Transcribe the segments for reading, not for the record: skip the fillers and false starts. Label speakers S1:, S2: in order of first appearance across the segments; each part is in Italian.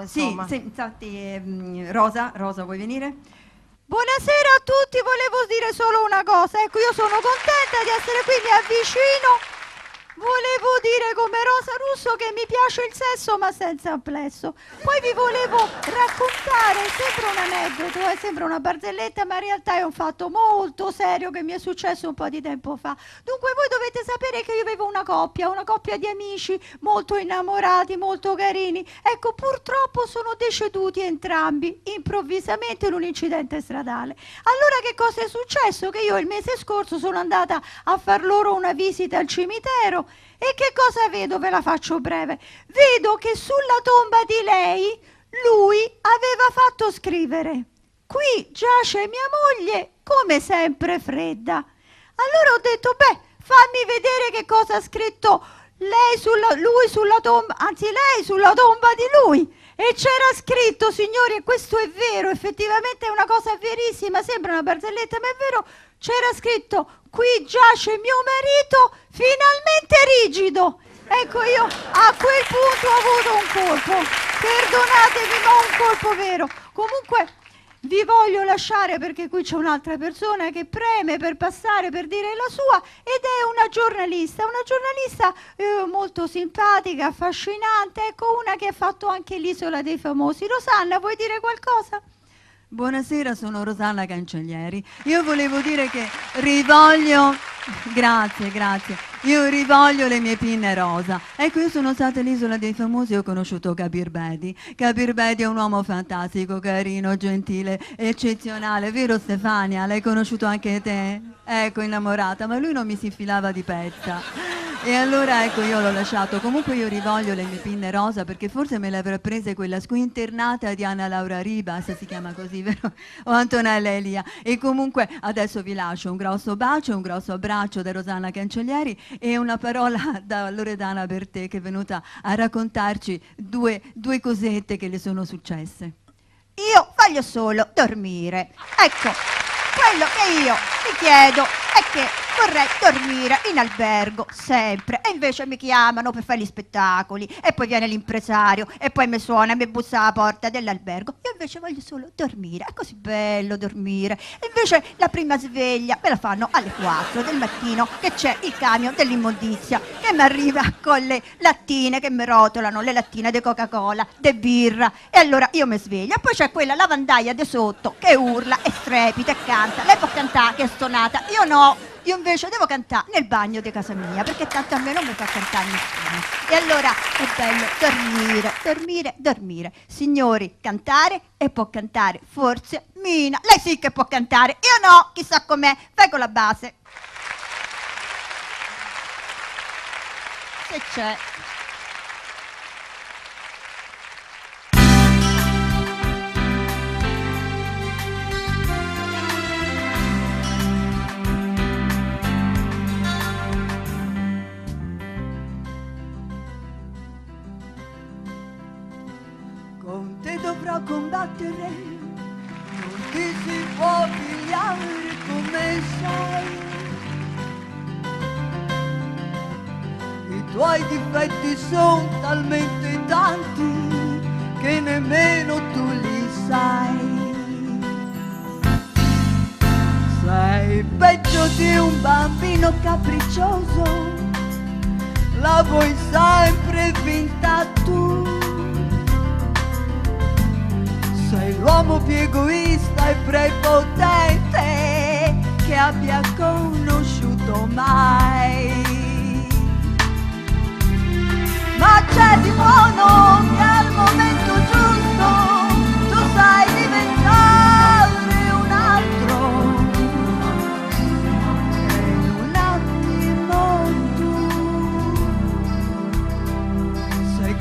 S1: Sì, sì, infatti, Rosa, vuoi venire?
S2: Buonasera a tutti, volevo dire solo una cosa, ecco, io sono contenta di essere qui, mi avvicino. Volevo dire come Rosa Russo che mi piace il sesso ma senza amplesso. Poi vi volevo raccontare, sembra un aneddoto, sembra una barzelletta, ma in realtà è un fatto molto serio che mi è successo un po' di tempo fa. Dunque voi dovete sapere che io avevo una coppia di amici molto innamorati, molto carini. Ecco, purtroppo sono deceduti entrambi, improvvisamente in un incidente stradale. Allora che cosa è successo? Che io il mese scorso sono andata a far loro una visita al cimitero. E che cosa vedo? Ve la faccio breve. Vedo che sulla tomba di lei lui aveva fatto scrivere: qui giace mia moglie, come sempre fredda. Allora ho detto, beh, fammi vedere che cosa ha scritto lui sulla tomba, anzi lei sulla tomba di lui. E c'era scritto, signori, e questo è vero, effettivamente è una cosa verissima, sembra una barzelletta, ma è vero, c'era scritto: qui giace mio marito, finalmente rigido. Ecco, io a quel punto ho avuto un colpo, perdonatemi, ma un colpo vero. Comunque vi voglio lasciare perché qui c'è un'altra persona che preme per passare, per dire la sua, ed è una giornalista molto simpatica, affascinante, ecco, una che ha fatto anche l'Isola dei Famosi. Rosanna, vuoi dire qualcosa?
S1: Buonasera, sono Rosanna Cancellieri. Io volevo dire che rivoglio... Grazie. Io rivoglio le mie pinne rosa. Ecco, io sono stata all'Isola dei Famosi e ho conosciuto Kabir Bedi. Kabir Bedi è un uomo fantastico, carino, gentile, eccezionale. Vero Stefania? L'hai conosciuto anche te? Ecco, innamorata, ma lui non mi si infilava di pezza. E allora ecco, io l'ho lasciato. Comunque io rivoglio le mie pinne rosa perché forse me le avrà prese quella squinternata di Anna Laura Ribas, si chiama così, vero? O Antonella Elia. E comunque adesso vi lascio un grosso bacio, un grosso abbraccio da Rosanna Cancellieri e una parola da Loredana Bertè, che è venuta a raccontarci due cosette che le sono successe.
S2: Io voglio solo dormire. Ecco, quello che io vi chiedo è che vorrei dormire in albergo sempre, e invece mi chiamano per fare gli spettacoli e poi viene l'impresario e poi mi suona e mi bussa alla porta dell'albergo. Io invece voglio solo dormire, è così bello dormire. E invece la prima sveglia me la fanno alle 4 del mattino, che c'è il camion dell'immondizia che mi arriva con le lattine che mi rotolano, le lattine di Coca-Cola, di birra, e allora io mi sveglio. E poi c'è quella lavandaia di sotto che urla e strepita e canta. Lei può cantare che è stonata, io no. Io invece devo cantare nel bagno di casa mia, perché tanto a me non mi fa cantare nessuno. E allora è bello dormire. Signori, cantare, e può cantare forse Mina. Lei sì che può cantare, io no, chissà com'è. Fai con la base. Se c'è.
S1: Con te dovrò combattere, non ti si può pigliare come sai. I tuoi difetti sono talmente tanti che nemmeno tu li sai. Sei peggio di un bambino capriccioso, la vuoi sempre vinta tu. Sei l'uomo più egoista e prepotente che abbia conosciuto mai. Ma c'è di buono che al momento giusto tu sai diventare un altro, e in un attimo tu sei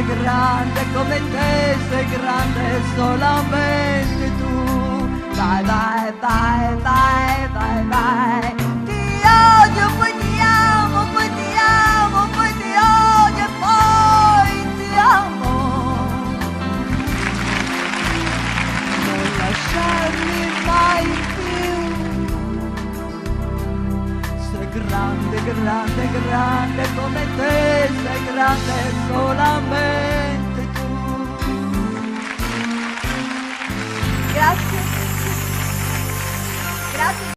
S1: grande come te, sei grande solamente tu. Vai, ti odio, poi ti amo, poi ti amo, poi ti odio e poi ti amo. Non lasciarmi mai più. Sei grande come te, sei grande solamente tu.
S2: Grazie. Grazie.